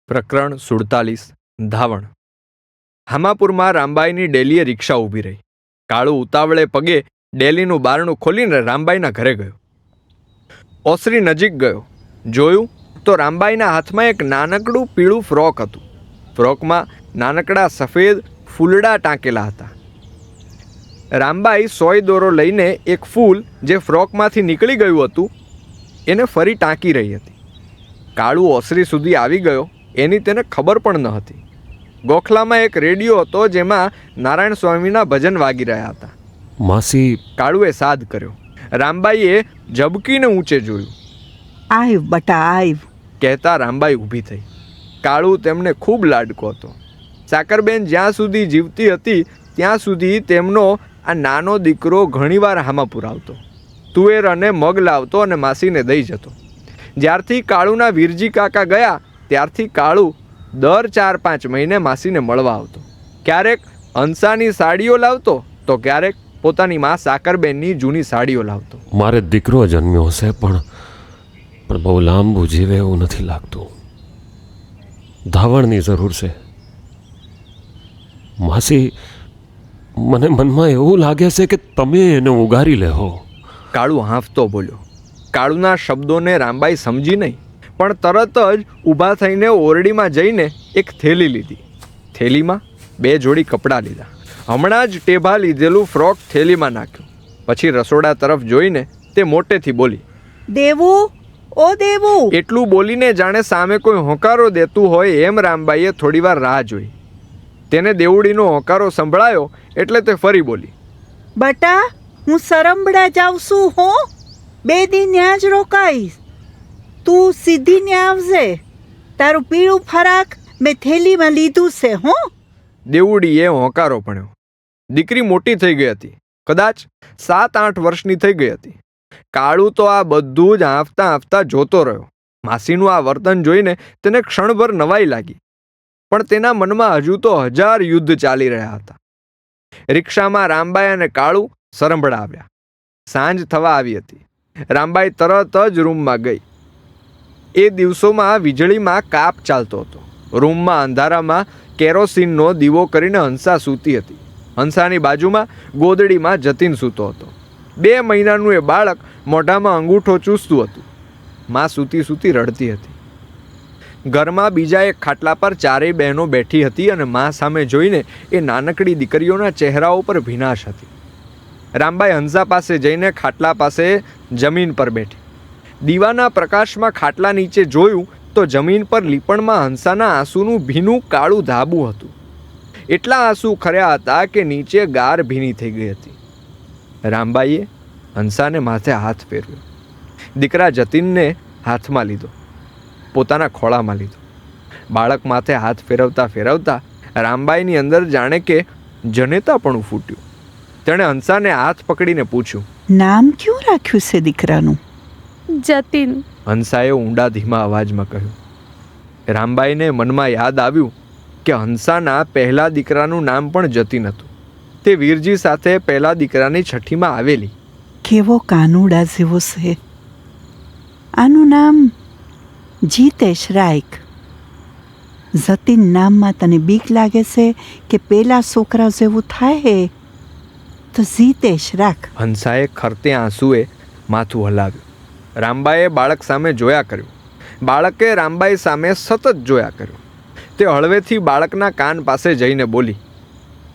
પ્રકરણ 47 ધાવણ. હામાપુરમાં રામબાઈની ડેલીએ રિક્ષા ઊભી રહી. કાળુ ઉતાવળે પગે ડેલીનું બારણું ખોલીને રામબાઈના ઘરે ગયો. ઓસરી નજીક ગયો. જોયું તો રામબાઈના હાથમાં એક નાનકડું પીળું ફ્રોક હતું. ફ્રોકમાં નાનકડા સફેદ ફૂલડા ટાંકેલા હતા. રામબાઈ સોય દોરો લઈને એક ફૂલ જે ફ્રોકમાંથી નીકળી ગયું હતું એને ફરી ટાંકી રહી હતી. કાળુ ઓસરી સુધી આવી ગયો એની તેને ખબર પણ ન હતી. ગોખલામાં એક રેડિયો હતો જેમાં નારાયણ સ્વામીના ભજન વાગી રહ્યા હતા. માસી, કાળુએ સાદ કર્યો. રામબાઈએ ઝબકીને ઊંચે જોયું. આવ બટા આવ, કહેતા રામબાઈ ઊભી થઈ. કાળુ તેમને ખૂબ લાડકો હતો. સાકરબેન જ્યાં સુધી જીવતી હતી ત્યાં સુધી તેમનો આ નાનો દીકરો ઘણીવાર હામાપુર આવતો. તુવેર અને મગ લાવતો અને માસીને દઈ જતો. જ્યારથી કાળુના વીરજી કાકા ગયા ત્યારથી કાળુ દર 4-5 મહિને માસીને મળવા આવતો. ક્યારેક હંસાની સાડીઓ લાવતો તો ક્યારેક પોતાની મા સાકરબેનની જૂની સાડીઓ લાવતો. મારે દીકરો જન્મ્યો હશે પણ બહુ લાંબુ જીવે એવું નથી લાગતું. ધાવણની જરૂર છે. માસી, મને મનમાં એવું લાગે છે કે તમે એને ઉગારી લેહો. કાળુ હાંફતો બોલ્યો. કાળુના શબ્દોને રામબાઈ સમજી નહીં, પણ તરત જ ઊભા થઈને ઓરડીમાં જઈને એક થેલી લીધી. થેલીમાં 2 જોડી કપડાં લીધા. હમણાં જ ટેભા લીધેલું ફ્રોક થેલીમાં નાખ્યું. પછી રસોડા તરફ જોઈને તે મોટેથી બોલી, દેવુ, ઓ દેવુ. એટલું બોલીને જાણે સામે કોઈ હોંકારો દેતું હોય એમ રામબાઈએ થોડીવાર રાહ જોઈ. તેને દેવડીનો હોંકારો સંભળાયો એટલે તે ફરી બોલી, બટા, હું સરંબડા જાઉં છું હો. 2 દી ન્યા જ રોકાઈશ. તું સીધી ન્યા આવજે. તારું પીળું ફરાક મેં થેલીમાં લીધું છે હો. દેવડીએ હોંકારો ભણ્યો. દીકરી મોટી થઈ ગઈ હતી. કદાચ 7-8 વર્ષની થઈ ગઈ હતી. કાળુ તો આ બધું જ હાંફતા જોતો રહ્યો. માસીનું આ વર્તન જોઈને તેને ક્ષણભર નવાઈ લાગી, પણ તેના મનમાં હજુ તો 1000 યુદ્ધ ચાલી રહ્યા હતા. રિક્ષામાં રામબાઈ અને કાળુ સરંભડા આવ્યા. સાંજ થવા આવી હતી. રામબાઈ તરત જ રૂમમાં ગઈ. એ દિવસોમાં વીજળીમાં કાપ ચાલતો હતો. રૂમમાં અંધારામાં કેરોસીનનો દીવો કરીને હંસા સૂતી હતી. હંસાની બાજુમાં ગોદડીમાં જતીન સૂતો હતો. 2 મહિનાનું એ બાળક મોઢામાં અંગૂઠો ચૂસતું હતું. માં સૂતી રડતી હતી. ઘરમાં બીજા એક ખાટલા પર 4 બહેનો બેઠી હતી અને માં સામે જોઈને એ નાનકડી દીકરીઓના ચહેરાઓ પર ભીનાશ હતી. રામબાઈ હંસા પાસે જઈને ખાટલા પાસે જમીન પર બેઠી. દીવાના પ્રકાશમાં ખાટલા નીચે જોયું તો જમીન પર લીપણમાં હંસાના આંસુનું ભીનું કાળું ધાબું હતું. એટલા આંસુ ખર્યા હતા કે નીચે ગાર ભીની થઈ ગઈ હતી. રામબાઈએ હંસાને માથે હાથ ફેરવ્યો. દીકરા જતીનને હાથમાં લીધો, પોતાના ખોળામાં લીધો. બાળક માથે હાથ ફેરવતા રામબાઈની અંદર જાણે કે જનેતાપણું ફૂટ્યું. તેણે હંસાને હાથ પકડીને પૂછ્યું, નામ ક્યું રાખ્યું છે દીકરાનું? જતીન. હંસાએ ઊંડા ધીમા અવાજમાં કહ્યું. રામબાઈને મનમાં યાદ આવ્યું કે હંસાના પહેલા દીકરાનું નામ પણ જતીન હતું. તે વીરજી સાથે પહેલા દીકરાની છઠ્ઠીમાં આવેલી. કેવો કાનુડા જેવો છે. આનું નામ જીતેશ રાઈક. જતીન નામમાં તને બીક લાગે છે કે પેલા છોકરા જેવું થાય તો જીતેશ રાખ. હંસાએ ખરતે આંસુએ માથું હલાવ્યું. રામબાઈએ બાળક સામે જોયા કર્યું. બાળકે રામબાઈ સામે સતત જોયા કર્યું. તે હળવેથી બાળકના કાન પાસે જઈને બોલી,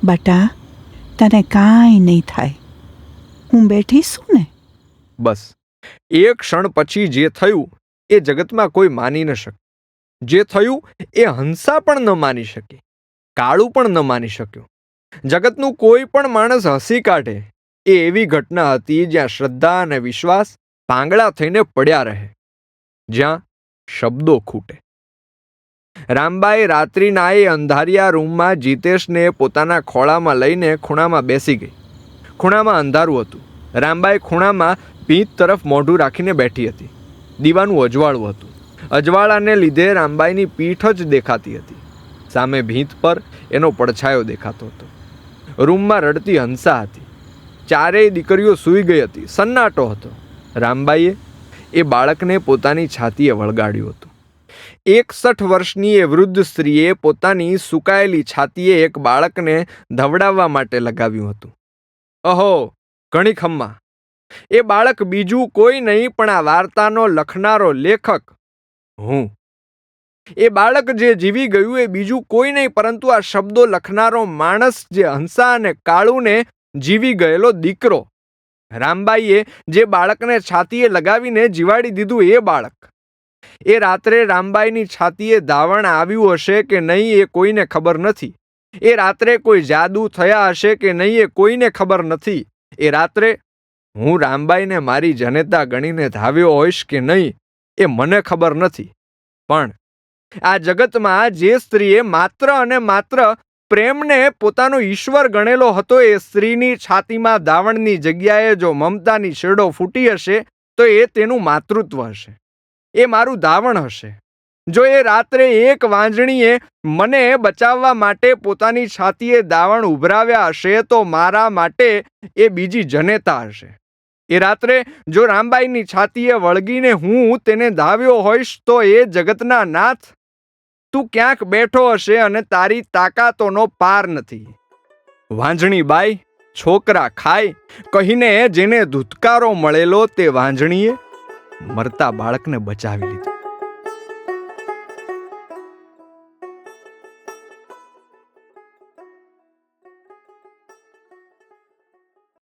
બટા, તને કાંઈ નહીં થાય. હું બેઠી છું ને. બસ. એક ક્ષણ પછી જે થયું એ જગતમાં કોઈ માની ન શકે. જે થયું એ હંસા પણ ન માની શકી. કાળુ પણ ન માની શક્યો. જગતનું કોઈ પણ માણસ હસી કાઢે એ એવી ઘટના હતી જ્યાં શ્રદ્ધા અને વિશ્વાસ પાંગળા થઈને પડ્યા રહે, જ્યાં શબ્દો ખૂટે. રામબાઈ રાત્રિના એ અંધારિયા રૂમમાં જીતેશને પોતાના ખોળામાં લઈને ખૂણામાં બેસી ગઈ. ખૂણામાં અંધારું હતું. રામબાઈ ખૂણામાં ભીંત તરફ મોઢું રાખીને બેઠી હતી. દીવાનું અજવાળું હતું. અજવાળાને લીધે રામબાઈની પીઠ જ દેખાતી હતી. સામે ભીંત પર એનો પડછાયો દેખાતો હતો. રૂમમાં રડતી હંસા હતી. 4 દીકરીઓ સૂઈ ગઈ હતી. સન્નાટો હતો. રામબાઈએ એ બાળકને પોતાની છાતીએ વળગાડ્યું હતું. 61 વર્ષની એ વૃદ્ધ સ્ત્રીએ પોતાની સુકાયેલી છાતીએ એક બાળકને ધવડાવવા માટે લગાવ્યું હતું. અહો ઘણી ખમ્મા. એ બાળક બીજું કોઈ નહીં પણ આ વાર્તાનો લખનારો લેખક હું. એ બાળક જે જીવી ગયું એ બીજું કોઈ નહીં પરંતુ આ શબ્દો લખનારો માણસ, જે હંસા અને કાળુને જીવી ગયેલો દીકરો. રામબાઈએ જે બાળકને છાતીએ લગાવીને જીવાડી દીધું એ બાળક. એ રાત્રે રામબાઈની છાતીએ ધાવણ આવ્યું હશે કે નહીં એ કોઈને ખબર નથી. એ રાત્રે કોઈ જાદુ થયા હશે કે નહીં એ કોઈને ખબર નથી. એ રાત્રે હું રામબાઈને મારી જનેતા ગણીને ધાવ્યો હોઈશ કે નહીં એ મને ખબર નથી. પણ આ જગતમાં જે સ્ત્રીએ માત્ર અને માત્ર પ્રેમને પોતાનો ઈશ્વર ગણેલો હતો, એ સ્ત્રીની છાતીમાં ધાવણની જગ્યાએ જો મમતાની શેડો ફૂટી હશે તો એ તેનું માતૃત્વ હશે, એ મારું ધાવણ હશે. જો એ રાત્રે એક વાંજણીએ મને બચાવવા માટે પોતાની છાતીએ ધાવણ ઉભરાવ્યા હશે તો મારા માટે એ બીજી જનેતા હશે. એ રાત્રે જો રામબાઈની છાતીએ વળગીને હું તેને ધાવ્યો હોઈશ તો એ જગતના નાથ, તું ક્યાંક બેઠો હશે અને તારી તાકાતોનો પાર નથી. વાંજણી બાઈ છોકરા ખાય કહીને જેને ધુતકારો મળેલો તે વાંજણીએ મરતા બાળકને બચાવી લીધું.